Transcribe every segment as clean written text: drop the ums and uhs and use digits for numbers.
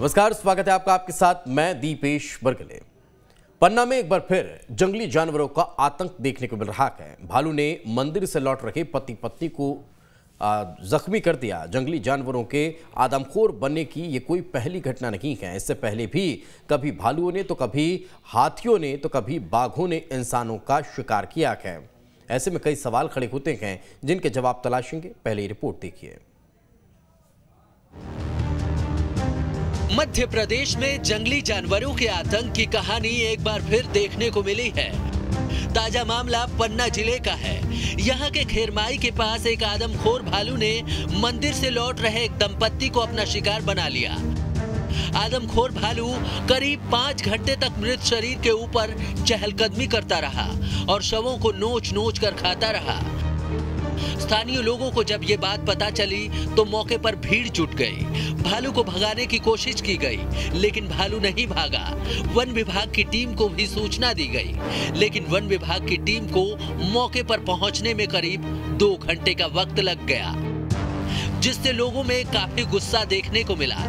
नमस्कार, स्वागत है आपका। आपके साथ मैं दीपेश बरगले। पन्ना में एक बार फिर जंगली जानवरों का आतंक देखने को मिल रहा है। भालू ने मंदिर से लौट रहे पति पत्नी को जख्मी कर दिया। जंगली जानवरों के आदमखोर बनने की ये कोई पहली घटना नहीं है। इससे पहले भी कभी भालुओं ने तो कभी हाथियों ने तो कभी बाघों ने इंसानों का शिकार किया है। ऐसे में कई सवाल खड़े होते हैं जिनके जवाब तलाशेंगे। पहले ये रिपोर्ट देखिए। मध्य प्रदेश में जंगली जानवरों के आतंक की कहानी एक बार फिर देखने को मिली है। ताजा मामला पन्ना जिले का है। यहाँ के खेरमाई के पास एक आदमखोर भालू ने मंदिर से लौट रहे एक दंपत्ति को अपना शिकार बना लिया। आदमखोर भालू करीब 5 घंटे तक मृत शरीर के ऊपर चहलकदमी करता रहा और शवों को नोच नोच कर खाता रहा। स्थानीय लोगों को जब ये बात पता चली तो मौके पर भीड़ जुट गई। भालू को भगाने की कोशिश की गई, लेकिन भालू नहीं भागा। वन विभाग की टीम को भी सूचना दी गई, लेकिन वन विभाग की टीम को मौके पर पहुंचने में करीब 2 घंटे का वक्त लग गया, जिससे लोगों में काफी गुस्सा देखने को मिला।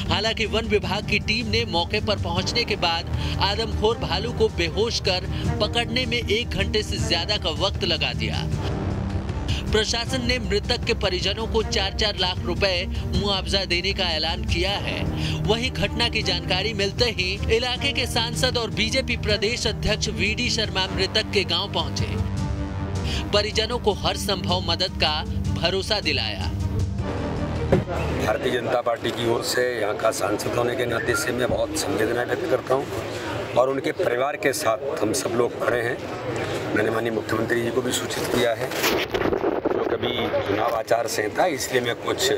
हालांकि वन विभाग की टीम ने मौके पर पहुंचने के बाद आदमखोर भालू को बेहोश कर पकड़ने में 1 घंटे से ज्यादा का वक्त लगा दिया। प्रशासन ने मृतक के परिजनों को 4-4 लाख रुपए मुआवजा देने का ऐलान किया है। वहीं घटना की जानकारी मिलते ही इलाके के सांसद और बीजेपी प्रदेश अध्यक्ष वीडी शर्मा मृतक के गांव पहुंचे। परिजनों को हर संभव मदद का भरोसा दिलाया। भारतीय जनता पार्टी की ओर से यहाँ का सांसद होने के नाते से मैं बहुत संवेदना व्यक्त करता हूँ और उनके परिवार के साथ हम सब लोग खड़े हैं। मैंने माननीय मुख्यमंत्री जी को भी सूचित किया है। कभी चुनाव आचार संहिता, इसलिए मैं कुछ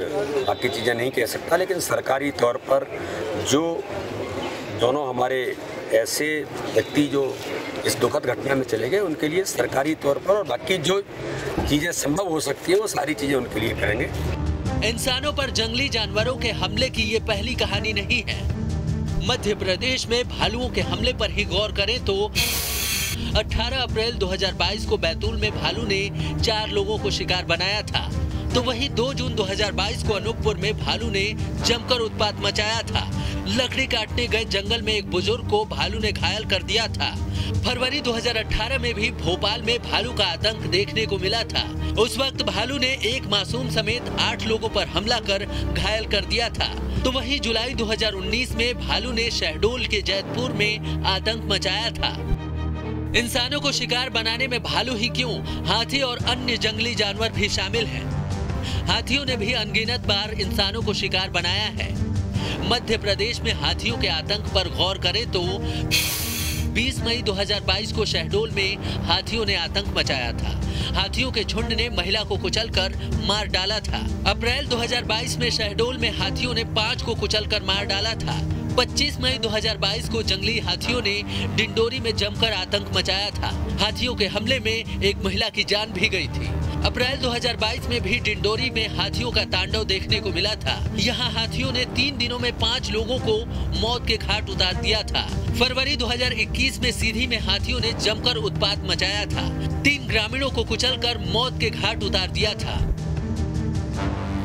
बाकी चीज़ें नहीं कह सकता, लेकिन सरकारी तौर पर जो दोनों हमारे ऐसे व्यक्ति जो इस दुखद घटना में चले गए, उनके लिए सरकारी तौर पर और बाकी जो चीज़ें संभव हो सकती है वो सारी चीज़ें उनके लिए करेंगे। इंसानों पर जंगली जानवरों के हमले की ये पहली कहानी नहीं है। मध्य प्रदेश में भालुओं के हमले पर ही गौर करें तो 18 अप्रैल 2022 को बैतूल में भालू ने 4 लोगों को शिकार बनाया था। तो वहीं 2 जून 2022 को अनूपपुर में भालू ने जमकर उत्पात मचाया था। लकड़ी काटने गए जंगल में एक बुजुर्ग को भालू ने घायल कर दिया था। फरवरी 2018 में भी भोपाल में भालू का आतंक देखने को मिला था। उस वक्त भालू ने एक मासूम समेत 8 लोगों पर हमला कर घायल कर दिया था। तो वहीं जुलाई 2019 में भालू ने शहडोल के जैतपुर में आतंक मचाया था। इंसानों को शिकार बनाने में भालू ही क्यों, हाथी और अन्य जंगली जानवर भी शामिल हैं। हाथियों ने भी अनगिनत बार इंसानों को शिकार बनाया है। मध्य प्रदेश में हाथियों के आतंक पर गौर करें तो 20 मई 2022 को शहडोल में हाथियों ने आतंक मचाया था। हाथियों के झुंड ने महिला को कुचलकर मार डाला था। अप्रैल 2022 में शहडोल में हाथियों ने 5 को कुचलकर मार डाला था। 25 मई 2022 को जंगली हाथियों ने डिंडोरी में जमकर आतंक मचाया था। हाथियों के हमले में एक महिला की जान भी गई थी। अप्रैल 2022 में भी डिंडोरी में हाथियों का तांडव देखने को मिला था। यहाँ हाथियों ने 3 दिनों में 5 लोगों को मौत के घाट उतार दिया था। फरवरी 2021 में सीधी में हाथियों ने जमकर उत्पात मचाया था। 3 ग्रामीणों को कुचलकर मौत के घाट उतार दिया था।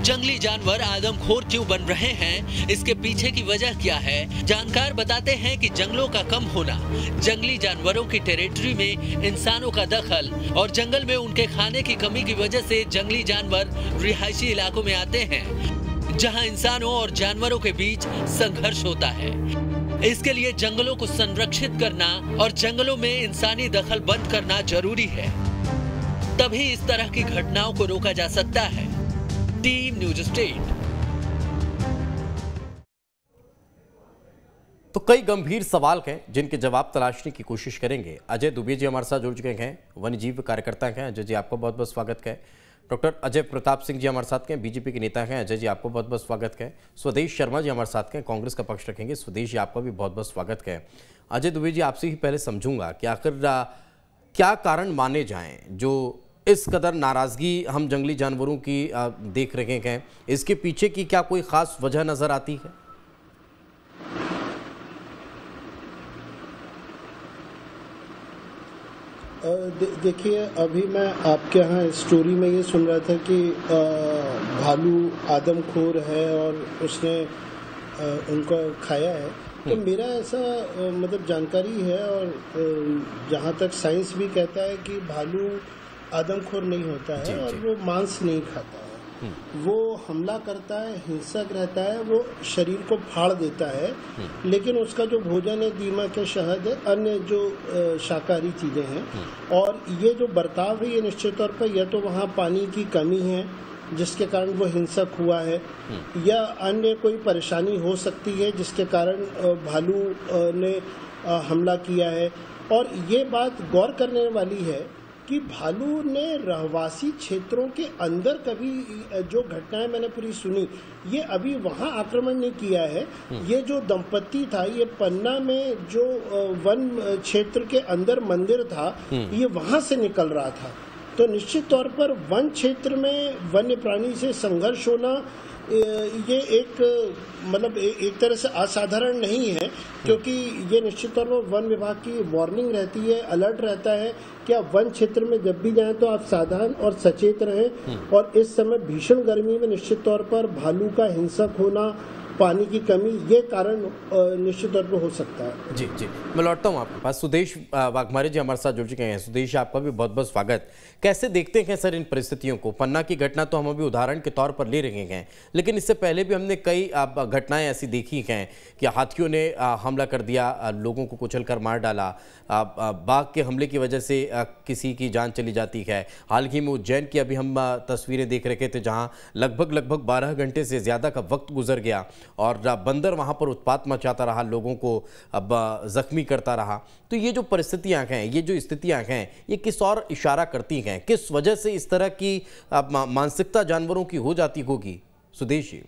जंगली जानवर आदमखोर क्यों बन रहे हैं, इसके पीछे की वजह क्या है? जानकार बताते हैं कि जंगलों का कम होना, जंगली जानवरों की टेरिटरी में इंसानों का दखल और जंगल में उनके खाने की कमी की वजह से जंगली जानवर रिहायशी इलाकों में आते हैं, जहां इंसानों और जानवरों के बीच संघर्ष होता है। इसके लिए जंगलों को संरक्षित करना और जंगलों में इंसानी दखल बंद करना जरूरी है। तभी इस तरह की घटनाओं को रोका जा सकता है। Team news state. तो कई गंभीर सवाल हैं जिनके जवाब तलाशने की कोशिश करेंगे। अजय दुबे जी हमारे साथ जुड़ चुके हैं, वन्यजीव कार्यकर्ता हैं। अजय जी, आपका बहुत बहुत स्वागत है। डॉक्टर अजय प्रताप सिंह जी हमारे साथ हैं, बीजेपी के नेता हैं। अजय जी, आपको बहुत बहुत स्वागत है। स्वदेश शर्मा जी हमारे साथ हैं, कांग्रेस का पक्ष रखेंगे। स्वदेश जी, आपका भी बहुत बहुत स्वागत है। अजय दुबे जी, आपसे ही पहले समझूंगा कि आखिर क्या कारण माने जाएं जो इस कदर नाराजगी हम जंगली जानवरों की देख रहे हैं? इसके पीछे की क्या कोई खास वजह नजर आती है? देखिए, अभी मैं आपके यहाँ स्टोरी में ये सुन रहा था कि भालू आदमखोर है और उसने उनको खाया है। तो मेरा ऐसा मतलब जानकारी है, और जहाँ तक साइंस भी कहता है कि भालू आदमखोर नहीं होता है और वो मांस नहीं खाता है, वो हमला करता है, हिंसक रहता है, वो शरीर को फाड़ देता है, लेकिन उसका जो भोजन है दीमक है, शहद है, अन्य जो शाकाहारी चीज़ें हैं। और ये जो बर्ताव है ये निश्चित तौर पर या तो वहाँ पानी की कमी है जिसके कारण वो हिंसक हुआ है, या अन्य कोई परेशानी हो सकती है जिसके कारण भालू ने हमला किया है। और ये बात गौर करने वाली है कि भालू ने रहवासी क्षेत्रों के अंदर कभी, जो घटनाएं मैंने पूरी सुनी, ये अभी वहां आक्रमण नहीं किया है। ये जो दंपत्ति था, ये पन्ना में जो वन क्षेत्र के अंदर मंदिर था, ये वहां से निकल रहा था। तो निश्चित तौर पर वन क्षेत्र में वन्य प्राणी से संघर्ष होना ये एक मतलब एक तरह से असाधारण नहीं है, क्योंकि ये निश्चित तौर पर वन विभाग की वार्निंग रहती है, अलर्ट रहता है कि आप वन क्षेत्र में जब भी जाएं तो आप सावधान और सचेत रहें। और इस समय भीषण गर्मी में निश्चित तौर पर भालू का हिंसक होना, पानी की कमी, ये कारण निश्चित तौर पर हो सकता है। जी जी, मैं लौटता हूँ आपके पास। सुदेश वाघमारे जी हमारे साथ जुड़ चुके हैं। सुदेश, आपका भी बहुत बहुत स्वागत। कैसे देखते हैं सर इन परिस्थितियों को? पन्ना की घटना तो हम अभी उदाहरण के तौर पर ले रहे हैं, लेकिन इससे पहले भी हमने कई घटनाएं ऐसी देखी हैं कि हाथियों ने हमला कर दिया, लोगों को कुचल कर मार डाला, बाघ के हमले की वजह से किसी की जान चली जाती है। हाल ही में उज्जैन की अभी हम तस्वीरें देख रहे थे जहाँ लगभग 12 घंटे से ज़्यादा का वक्त गुजर गया और बंदर वहाँ पर उत्पात मचाता रहा, लोगों को अब जख्मी करता रहा। तो ये जो परिस्थितियाँ हैं, ये जो स्थितियाँ हैं, ये किस और इशारा करती हैं? किस वजह से इस तरह की मानसिकता जानवरों की हो जाती होगी? सुदेश जी।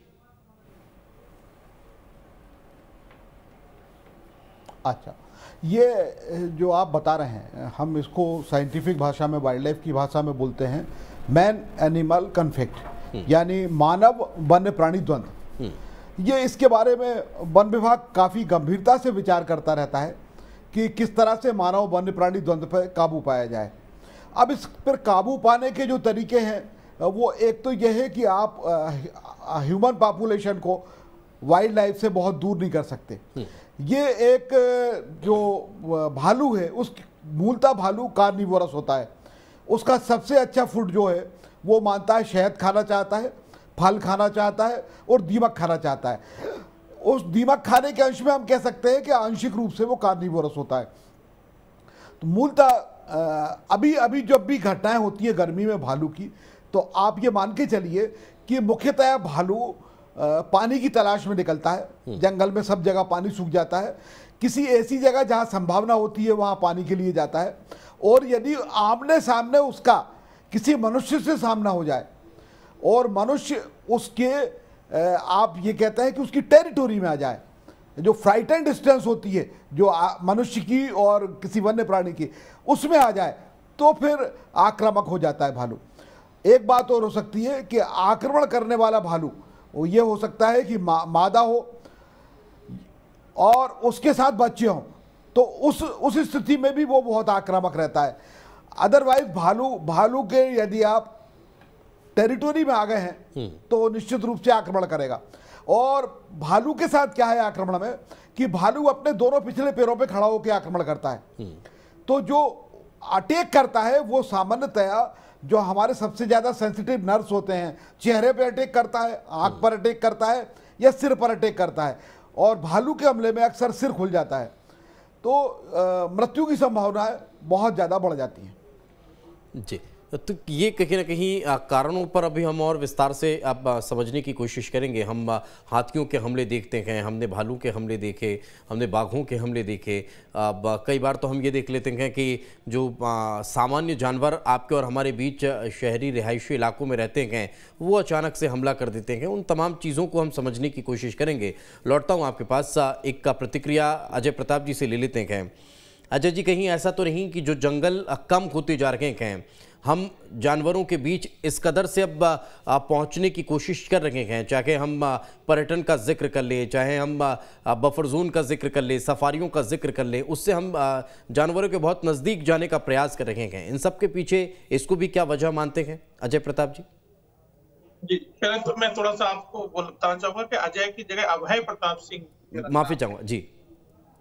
अच्छा, ये जो आप बता रहे हैं, हम इसको साइंटिफिक भाषा में, वाइल्ड लाइफ की भाषा में बोलते हैं मैन एनिमल कन्फ्लिक्ट, यानी मानव वन्य प्राणी द्वंद्व। ये इसके बारे में वन विभाग काफ़ी गंभीरता से विचार करता रहता है कि किस तरह से मानव वन्य प्राणी द्वंद्व पर काबू पाया जाए। अब इस पर काबू पाने के जो तरीके हैं, वो एक तो यह है कि आप ह्यूमन पॉपुलेशन को वाइल्ड लाइफ से बहुत दूर नहीं कर सकते। ये एक जो भालू है, उस मूलतः भालू कार्निवोरस होता है। उसका सबसे अच्छा फूड जो है वो मानता है शहद खाना चाहता है, फल खाना चाहता है और दीमक खाना चाहता है। उस दीमक खाने के अंश में हम कह सकते हैं कि आंशिक रूप से वो कार्निवोरस होता है। तो मूलतः अभी जब भी घटनाएं होती है गर्मी में भालू की, तो आप ये मान के चलिए कि मुख्यतः भालू पानी की तलाश में निकलता है। जंगल में सब जगह पानी सूख जाता है, किसी ऐसी जगह जहाँ संभावना होती है वहाँ पानी के लिए जाता है। और यदि आमने सामने उसका किसी मनुष्य से सामना हो जाए और मनुष्य उसके आप ये कहते हैं कि उसकी टेरिटोरी में आ जाए, जो फ्राइटन डिस्टेंस होती है जो मनुष्य की और किसी वन्य प्राणी की, उसमें आ जाए, तो फिर आक्रामक हो जाता है भालू। एक बात और हो सकती है कि आक्रमण करने वाला भालू वो ये हो सकता है कि मादा हो और उसके साथ बच्चे हों, तो उस स्थिति में भी वो बहुत आक्रामक रहता है। अदरवाइज भालू के यदि आप टेरिटोरी में आ गए हैं तो निश्चित रूप से आक्रमण करेगा। और भालू के साथ क्या है आक्रमण में कि भालू अपने दोनों पिछले पैरों पे खड़ा होकर आक्रमण करता है। तो जो अटैक करता है वो सामान्यतया जो हमारे सबसे ज़्यादा सेंसिटिव नर्व्स होते हैं, चेहरे पे अटैक करता है, आंख पर अटैक करता है या सिर पर अटैक करता है। और भालू के हमले में अक्सर सिर खुल जाता है, तो मृत्यु की संभावनाएं बहुत ज़्यादा बढ़ जाती हैं। जी, तो ये कहीं ना कहीं कारणों पर अभी हम और विस्तार से अब समझने की कोशिश करेंगे। हम हाथियों के हमले देखते हैं, हमने भालू के हमले देखे, हमने बाघों के हमले देखे। कई बार तो हम ये देख लेते हैं कि जो सामान्य जानवर आपके और हमारे बीच शहरी रिहायशी इलाकों में रहते हैं वो अचानक से हमला कर देते हैं। उन तमाम चीज़ों को हम समझने की कोशिश करेंगे। लौटता हूँ आपके पास, एक प्रतिक्रिया अजय प्रताप जी से ले लेते हैं। अजय जी, कहीं ऐसा तो नहीं कि जो जंगल कम होते जा रहे हैं, हम जानवरों के बीच इस कदर से अब पहुंचने की कोशिश कर रहे हैं, चाहे हम पर्यटन का जिक्र कर ले, चाहे हम बफर जोन का जिक्र कर ले, सफारियों का जिक्र कर ले, उससे हम जानवरों के बहुत नज़दीक जाने का प्रयास कर रहे हैं। इन सब के पीछे इसको भी क्या वजह मानते हैं अजय प्रताप जी? जी, पहले तो मैं थोड़ा सा आपको बताना चाहूंगा कि अजय की जगह अभय प्रताप सिंह माफी चाहूंगा जी।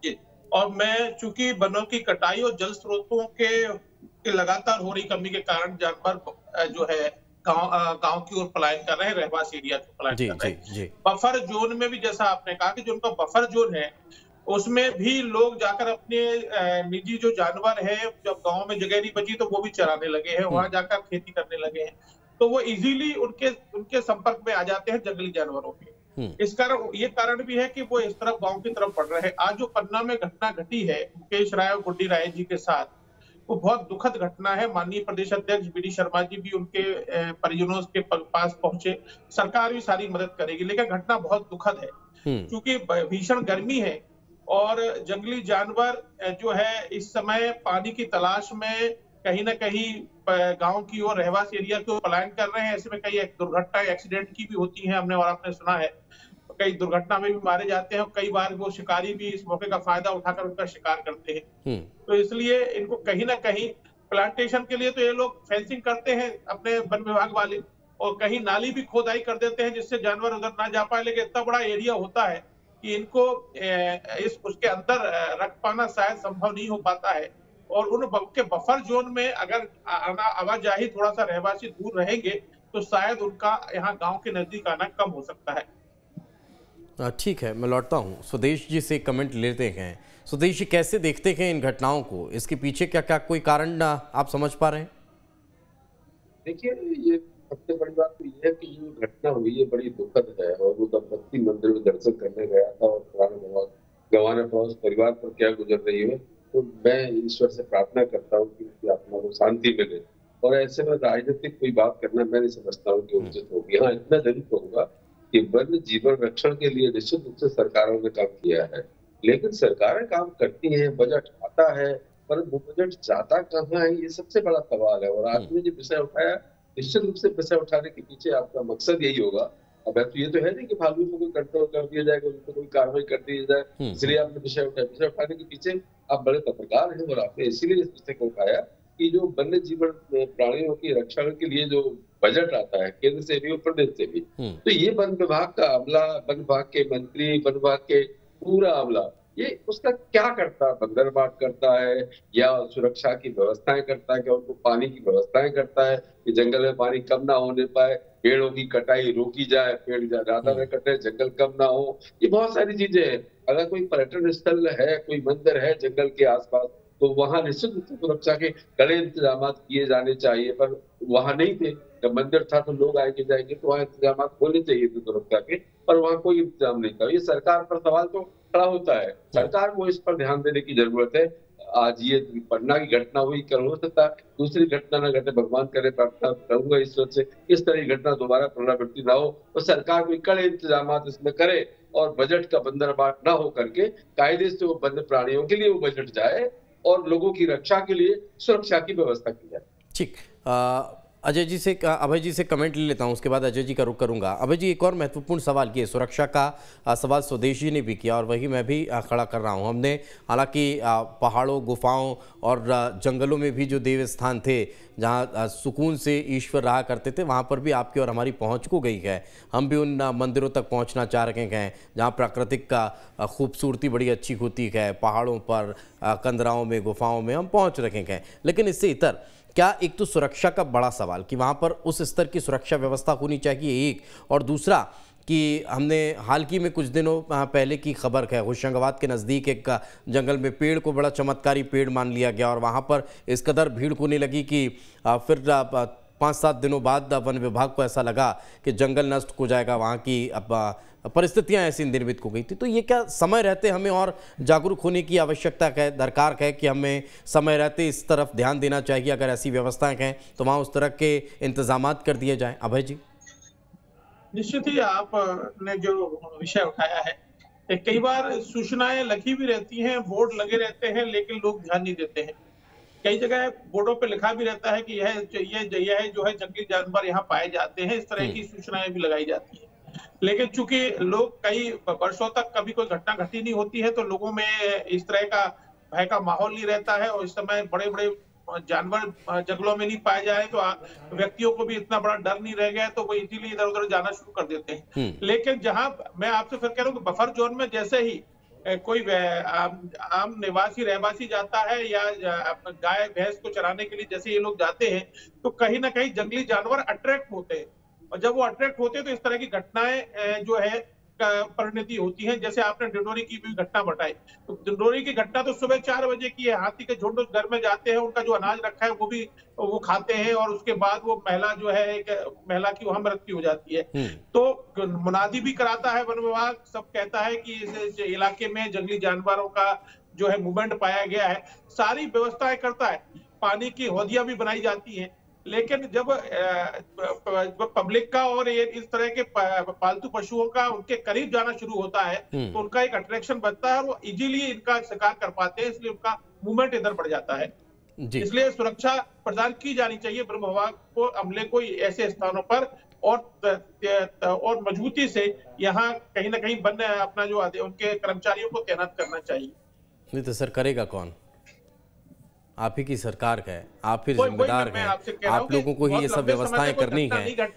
जी। और मैं चूंकि वनों की कटाई और जल स्रोतों के लगातार हो रही कमी के कारण जानवर जो है गांव की ओर पलायन कर रहे हैं, रहवासी एरिया को पलायन जी कर रहे जी हैं। जी। बफर जोन में भी जैसा आपने कहा कि जो उनका बफर जोन है उसमें भी लोग जाकर अपने निजी जो जानवर है, जब गांव में जगह नहीं बची तो वो भी चराने लगे हैं, वहां जाकर खेती करने लगे हैं, तो वो इजीली उनके संपर्क में आ जाते हैं जंगली जानवरों के। इस कारण ये कारण भी है कि वो इस तरफ गांव की तरफ बढ़ रहे हैं। आज जो पन्ना में घटना घटी है मुकेश राय और गुड्डी राय जी के साथ, वो बहुत दुखद घटना है। माननीय प्रदेश अध्यक्ष बी डी शर्मा जी भी उनके परिजनों के पास पहुंचे, सरकार भी सारी मदद करेगी, लेकिन घटना बहुत दुखद है क्योंकि भीषण गर्मी है और जंगली जानवर जो है इस समय पानी की तलाश में कहीं ना कहीं गांव की ओर, रहवासी एरिया की ओर पलायन कर रहे हैं। ऐसे में कई दुर्घटनाएं एक्सीडेंट की भी होती हैं, हमने और आपने सुना है, कई दुर्घटना में भी मारे जाते हैं और कई बार वो शिकारी भी इस मौके का फायदा उठाकर उनका शिकार करते हैं। तो इसलिए इनको कहीं ना कहीं प्लांटेशन के लिए तो ये लोग फेंसिंग करते हैं अपने वन विभाग वाले, और कहीं नाली भी खोदाई कर देते हैं जिससे जानवर उधर ना जा पाए, लेकिन इतना बड़ा एरिया होता है कि इनको उसके अंदर रख पाना शायद संभव नहीं हो पाता है। और उनके बफर जोन में अगर आवाजाही थोड़ा सा रहवासी दूर रहेंगे तो शायद उनका यहाँ गांव के नजदीक आना कम हो सकता है। ठीक है, मैं लौटता हूँ। स्वदेश जी से कमेंट लेते हैं। स्वदेश जी, कैसे देखते हैं इन घटनाओं को? इसके पीछे क्या क्या कोई कारण आप समझ पा रहे हैं? देखिए, ये सबसे बड़ी बात तो ये है कि जो घटना हुई है बड़ी दुखद है, और वो दंपत्ति मंदिर में दर्शन करने गया था और गंवाना पड़ा उस परिवार पर क्या गुजर रही है, तो मैं ईश्वर से प्रार्थना करता हूँ कि उनकी आत्मा को शांति मिले। और ऐसे में राजनीतिक कोई बात करना मैं नहीं समझता हूँ कि उचित होगी। हाँ, इतना जरूर कहूंगा कि वन्य जीवन रक्षण के लिए निश्चित रूप से सरकारों ने काम किया है, लेकिन सरकारें काम करती हैं, बजट आता है, पर वो बजट जाता कहाँ है, ये सबसे बड़ा सवाल है। और आपने जो विषय उठाया, निश्चित रूप से विषय उठाने के पीछे आपका मकसद यही होगा। अब तो ये तो है नहीं कि भालू को कोई कंट्रोल कर दिया जाएगा, उन पर कोई कार्रवाई कर दी जाए, इसलिए आपने विषय उठाया। विषय उठाने के पीछे आप बड़े पत्रकार हैं और आपने इसीलिए इस विषय को उठाया कि जो वन्य जीवन प्राणियों की रक्षा के लिए जो बजट आता है केंद्र से भी और प्रदेश से भी, तो ये वन विभाग का अमला, वन विभाग के मंत्री, वन विभाग के पूरा अमला, ये उसका क्या करता है? बंदरबाट करता है या सुरक्षा की व्यवस्थाएं करता है, क्या उनको पानी की व्यवस्थाएं करता है कि जंगल में पानी कम ना होने पाए, पेड़ों की कटाई रोकी जाए, पेड़ ज्यादा न कटे, जंगल कम ना हो, ये बहुत सारी चीजें हैं। अगर कोई पर्यटन स्थल है, कोई मंदिर है जंगल के आसपास, तो वहां निश्चित रूप से सुरक्षा के कड़े इंतजाम किए जाने चाहिए, पर वहां नहीं थे। जब मंदिर था तो लोग आएंगे जाएंगे तो वहाँ इंतजाम होने चाहिए थे सुरक्षा के, पर वहाँ कोई इंतजाम नहीं था। ये सरकार पर सवाल तो खड़ा होता है, सरकार को इस पर ध्यान देने की जरूरत है। आज ये पन्ना की घटना हुई, कल हो सकता है दूसरी घटना न घटे, भगवान करे, प्रार्थना करूंगा ईश्वर से इस तरह की घटना दोबारा पुनरावृत्ति ना हो, और सरकार कोई कड़े इंतजाम इसमें करे और बजट का बंदरबाट ना हो करके कायदे से वो वन्य प्राणियों के लिए वो बजट जाए और लोगों की रक्षा के लिए सुरक्षा की व्यवस्था की जाए। ठीक, अजय जी से, अभय जी से कमेंट ले लेता हूं, उसके बाद अजय जी का रुख करूंगा। अभय जी, एक और महत्वपूर्ण सवाल किए, सुरक्षा का सवाल स्वदेश जी ने भी किया और वही मैं भी खड़ा कर रहा हूं। हमने हालांकि पहाड़ों, गुफाओं और जंगलों में भी जो देव स्थान थे जहां सुकून से ईश्वर रहा करते थे, वहां पर भी आपकी और हमारी पहुंच को गई है। हम भी उन मंदिरों तक पहुंचना चाह रहे हैं जहां प्राकृतिक का खूबसूरती बड़ी अच्छी होती है, पहाड़ों पर, कंदराओं में, गुफाओं में हम पहुँच रखे हैं। लेकिन इससे इतर क्या, एक तो सुरक्षा का बड़ा सवाल कि वहाँ पर उस स्तर की सुरक्षा व्यवस्था होनी चाहिए एक, और दूसरा कि हमने हाल ही में कुछ दिनों पहले की खबर है, होशंगाबाद के नज़दीक एक जंगल में पेड़ को बड़ा चमत्कारी पेड़ मान लिया गया और वहाँ पर इस कदर भीड़ होने लगी कि फिर 5-7 दिनों बाद वन विभाग को ऐसा लगा कि जंगल नष्ट हो जाएगा, वहाँ की परिस्थितियां ऐसी निर्मित हो गई थी। तो ये क्या समय रहते हमें और जागरूक होने की आवश्यकता है, दरकार है कि हमें समय रहते इस तरफ ध्यान देना चाहिए, अगर ऐसी व्यवस्थाएं हैं तो वहाँ उस तरह के इंतजामात कर दिए जाएं? अभय जी। निश्चित ही आपने जो विषय उठाया है, कई बार सूचनाएं लगी भी रहती हैं, बोर्ड लगे रहते हैं, लेकिन लोग ध्यान नहीं देते हैं। कई जगह बोर्डों पे लिखा भी रहता है कि यह जो है जंगली जानवर यहाँ पाए जाते हैं, इस तरह की सूचनाएं भी लगाई जाती है। लेकिन चूंकि लोग कई वर्षों तक कभी कोई घटना घटी नहीं होती है, तो लोगों में इस तरह का भय का माहौल नहीं रहता है, और इस समय बड़े बड़े जानवर जंगलों में नहीं पाए जाए तो व्यक्तियों को भी इतना बड़ा डर नहीं रह गया, तो वो इजीली इधर उधर जाना शुरू कर देते हैं। लेकिन जहां मैं आपसे फिर कह रहा हूँ कि बफर जोन में जैसे ही कोई आम निवासी रहवासी जाता है या गाय भैंस को चराने के लिए जैसे ये लोग जाते हैं, तो कहीं ना कहीं जंगली जानवर अट्रैक्ट होते हैं, और जब वो अट्रैक्ट होते हैं तो इस तरह की घटनाएं जो है परिणति होती है। जैसे आपने डिंडोरी की भी घटना बताई, तो डिंडोरी की घटना तो सुबह 4 बजे की है। हाथी के झुंड उस घर में जाते हैं, उनका जो अनाज रखा है वो खाते हैं, और उसके बाद वो महिला जो है, एक महिला की वहां मृत्यु हो जाती है। तो मुनादी भी कराता है वन विभाग, सब कहता है कि इस इलाके में जंगली जानवरों का जो है मूवमेंट पाया गया है, सारी व्यवस्थाएं करता है, पानी की हौदियां भी बनाई जाती हैं। लेकिन जब पब्लिक का और ये इस तरह के पालतू पशुओं का उनके करीब जाना शुरू होता है, तो उनका एक अट्रैक्शन बनता है और वो इजीली इनका शिकार कर पाते हैं, इसलिए उनका मूवमेंट इधर बढ़ जाता है। इसलिए सुरक्षा प्रदान की जानी चाहिए वन विभाग को, अमले को ऐसे स्थानों पर, और मजबूती से यहाँ कहीं ना कहीं अपना जो उनके कर्मचारियों को तैनात करना चाहिए। नहीं तो सर करेगा कौन? आप ही की सरकार है, आप ही जिम्मेदार हैं, आप लोगों को ही ये सब व्यवस्थाएं करनी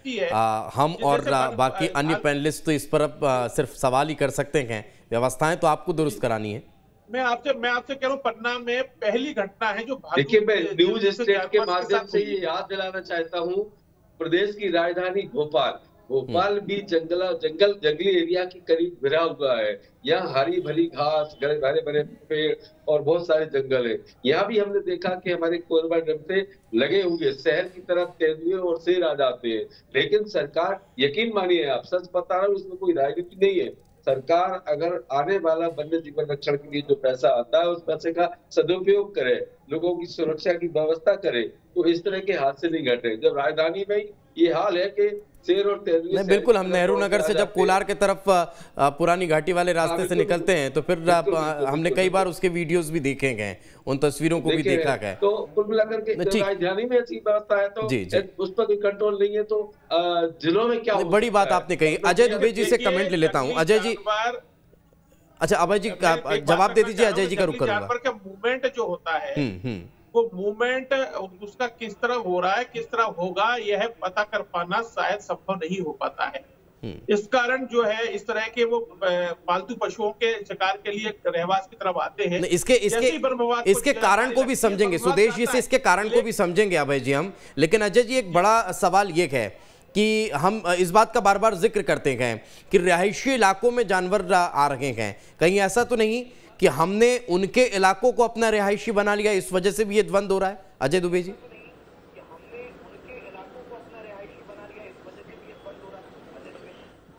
है। हम और बाकी अन्य पैनलिस्ट तो इस पर अब सिर्फ सवाल ही कर सकते हैं, व्यवस्थाएं तो आपको दुरुस्त करानी है। मैं आपसे कह रहा हूँ, पन्ना में पहली घटना है जो, देखिए मैं न्यूज स्टेट के माध्यम से ये याद दिलाना चाहता हूँ, प्रदेश की राजधानी भोपाल भी जंगली एरिया के करीब घिरा हुआ है। यहाँ हरी भरी घास, हरे भरे पेड़ और बहुत सारे जंगल है। यहाँ भी हमने देखा कि हमारे कोरबा डंडे लगे हुए, शहर की तरफ तेंदुए और शेर आ जाते हैं। लेकिन सरकार, यकीन मानिए आप, सच बता रहा हूँ, इसमें कोई राजनीति नहीं है। सरकार अगर आने वाला वन्य जीवन रक्षण के लिए जो पैसा आता है, उस पैसे का सदुपयोग करे, लोगों की सुरक्षा की व्यवस्था करे, तो इस तरह के हादसे नहीं घटे। जब राजधानी में ये हाल है कि शेर और तेंदुए, बिल्कुल, हम नेहरू नगर से जब कोलार के तरफ पुरानी घाटी वाले रास्ते से निकलते हैं, तो फिर हमने कई बार उसके वीडियोस भी देखे गए, उन तस्वीरों को भी देखा गया। तो कुल मिलाकर के राजधानी में ऐसी व्यवस्था है, तो उस पर कोई कंट्रोल नहीं है, तो जिलों में क्या? बड़ी बात आपने कही। अजय दुबे जी से कमेंट ले लेता हूँ। अजय जी, अच्छा अभय जी जवाब दे दीजिए, अजय जी का रुख करूंगा। जानवर का मूवमेंट जो होता है, वो मूवमेंट उसका किस तरह हो रहा है, किस तरह होगा, यह पता कर पाना शायद संभव नहीं हो पाता है। इस कारण जो है इस तरह के वो पालतू पशुओं के शिकार के लिए रहवास की तरफ आते हैं। इसके कारण को भी समझेंगे, सुदेश जी से इसके कारण को भी समझेंगे अभय जी हम। लेकिन अजय जी, एक बड़ा सवाल ये है कि हम इस बात का बार बार जिक्र करते हैं कि रिहायशी इलाकों में जानवर आ रहे हैं, कहीं ऐसा तो नहीं कि हमने उनके इलाकों को अपना रिहायशी बना लिया, इस वजह से भी ये द्वंद्व हो रहा है? अजय दुबे जी,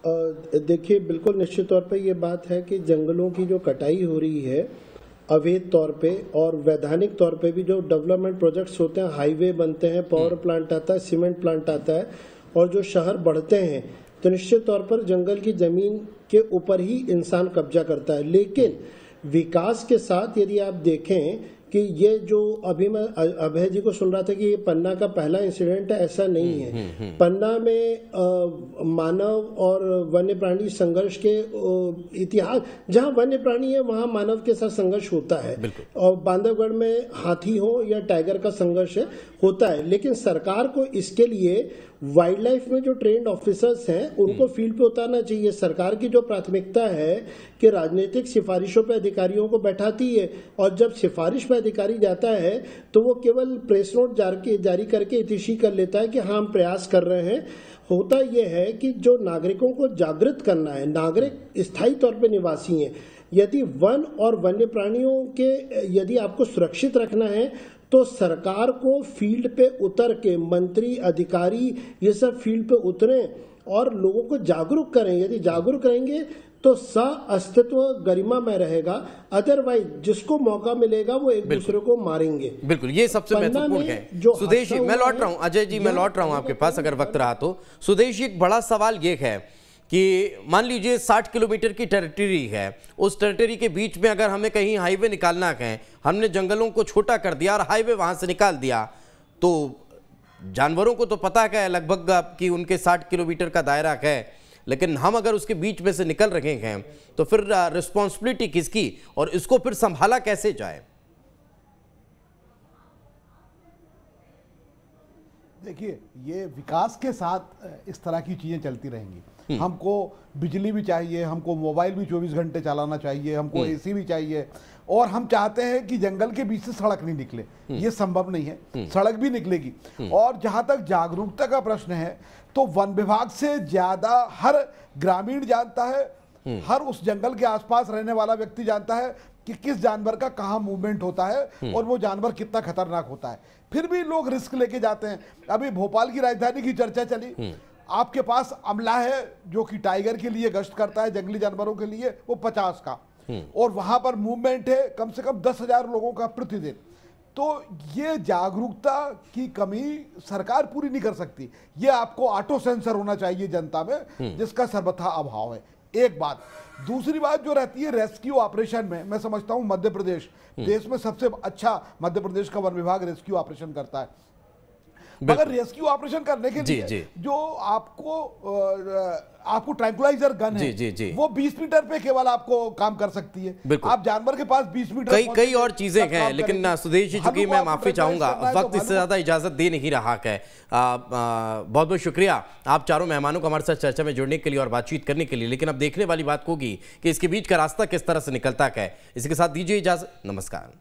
देखिए, बिल्कुल निश्चित तौर पे ये बात है कि जंगलों की जो कटाई हो रही है अवैध तौर पे और वैधानिक तौर पे भी, जो डेवलपमेंट प्रोजेक्ट्स होते हैं, हाईवे बनते हैं, पावर प्लांट आता है, सीमेंट प्लांट आता है, और जो शहर बढ़ते हैं, तो निश्चित तौर पर जंगल की जमीन के ऊपर ही इंसान कब्जा करता है। लेकिन विकास के साथ यदि आप देखें कि ये जो अभी मैं अभय जी को सुन रहा था कि ये पन्ना का पहला इंसिडेंट है, ऐसा नहीं है। पन्ना में मानव और वन्य प्राणी संघर्ष के इतिहास, जहां वन्य प्राणी है वहां मानव के साथ संघर्ष होता है, और बांधवगढ़ में हाथी हो या टाइगर का संघर्ष होता है। लेकिन सरकार को इसके लिए वाइल्ड लाइफ में जो ट्रेंड ऑफिसर्स हैं उनको फील्ड पे उतारना चाहिए। सरकार की जो प्राथमिकता है कि राजनीतिक सिफारिशों पे अधिकारियों को बैठाती है, और जब सिफारिश पे अधिकारी जाता है तो वो केवल प्रेस नोट जारी करके इतिशी कर लेता है कि हाँ हम प्रयास कर रहे हैं। होता यह है कि जो नागरिकों को जागृत करना है, नागरिक स्थायी तौर पे निवासी हैं, यदि वन और वन्य प्राणियों के यदि आपको सुरक्षित रखना है तो सरकार को फील्ड पे उतर के, मंत्री अधिकारी ये सब फील्ड पे उतरें और लोगों को जागरूक करें। यदि जागरूक करेंगे तो अस्तित्व गरिमा में रहेगा, अदरवाइज जिसको मौका मिलेगा वो एक दूसरे को मारेंगे। बिल्कुल, ये सबसे महत्वपूर्ण है। सुदेश जी, मैं लौट रहा हूँ, अजय जी मैं लौट रहा हूँ आपके पास अगर वक्त रहा तो। सुदेश जी, एक बड़ा सवाल ये है कि मान लीजिए 60 किलोमीटर की टेरिटरी है, उस टेरिटरी के बीच में अगर हमें कहीं हाईवे निकालना है, हमने जंगलों को छोटा कर दिया और हाईवे वहां से निकाल दिया, तो जानवरों को तो पता है लगभग कि उनके 60 किलोमीटर का दायरा है, लेकिन हम अगर उसके बीच में से निकल रहे हैं तो फिर रिस्पॉन्सिबिलिटी किसकी, और इसको फिर संभाला कैसे जाए? देखिए, ये विकास के साथ इस तरह की चीज़ें चलती रहेंगी। हमको बिजली भी चाहिए, हमको मोबाइल भी 24 घंटे चलाना चाहिए, हमको एसी भी चाहिए, और हम चाहते हैं कि जंगल के बीच से सड़क नहीं निकले। ये संभव नहीं है, सड़क भी निकलेगी। और जहाँ तक जागरूकता का प्रश्न है, तो वन विभाग से ज़्यादा हर ग्रामीण जानता है, हर उस जंगल के आसपास रहने वाला व्यक्ति जानता है कि किस जानवर का कहाँ मूवमेंट होता है और वो जानवर कितना खतरनाक होता है। फिर भी लोग रिस्क लेके जाते हैं। अभी भोपाल की राजधानी की चर्चा चली, आपके पास अमला है जो कि टाइगर के लिए गश्त करता है, जंगली जानवरों के लिए, वो 50 का, और वहां पर मूवमेंट है कम से कम 10,000 लोगों का प्रतिदिन। तो ये जागरूकता की कमी सरकार पूरी नहीं कर सकती। ये आपको ऑटो सेंसर होना चाहिए जनता में, जिसका सर्वथा अभाव है। एक बात। दूसरी बात जो रहती है रेस्क्यू ऑपरेशन में, मैं समझता हूं मध्य प्रदेश देश में सबसे अच्छा, मध्य प्रदेश का वन विभाग रेस्क्यू ऑपरेशन करता है। मगर रेस्क्यू ऑपरेशन करने के लिए जो आपको ट्रैंकुलाइजर गन है, वो 20 मीटर पे केवल आपको काम कर सकती है। आप जानवर के पास 20 मीटर कई और चीजें हैं, लेकिन सुदेश जी, चूंकि मैं माफी चाहूंगा, वक्त इससे ज्यादा इजाजत दे नहीं रहा है। बहुत बहुत शुक्रिया आप चारों मेहमानों को हमारे साथ चर्चा में जुड़ने के लिए और बातचीत करने के लिए। लेकिन अब देखने वाली बात होगी कि इसके बीच का रास्ता किस तरह से निकलता है। इसी के साथ दीजिए इजाजत, नमस्कार।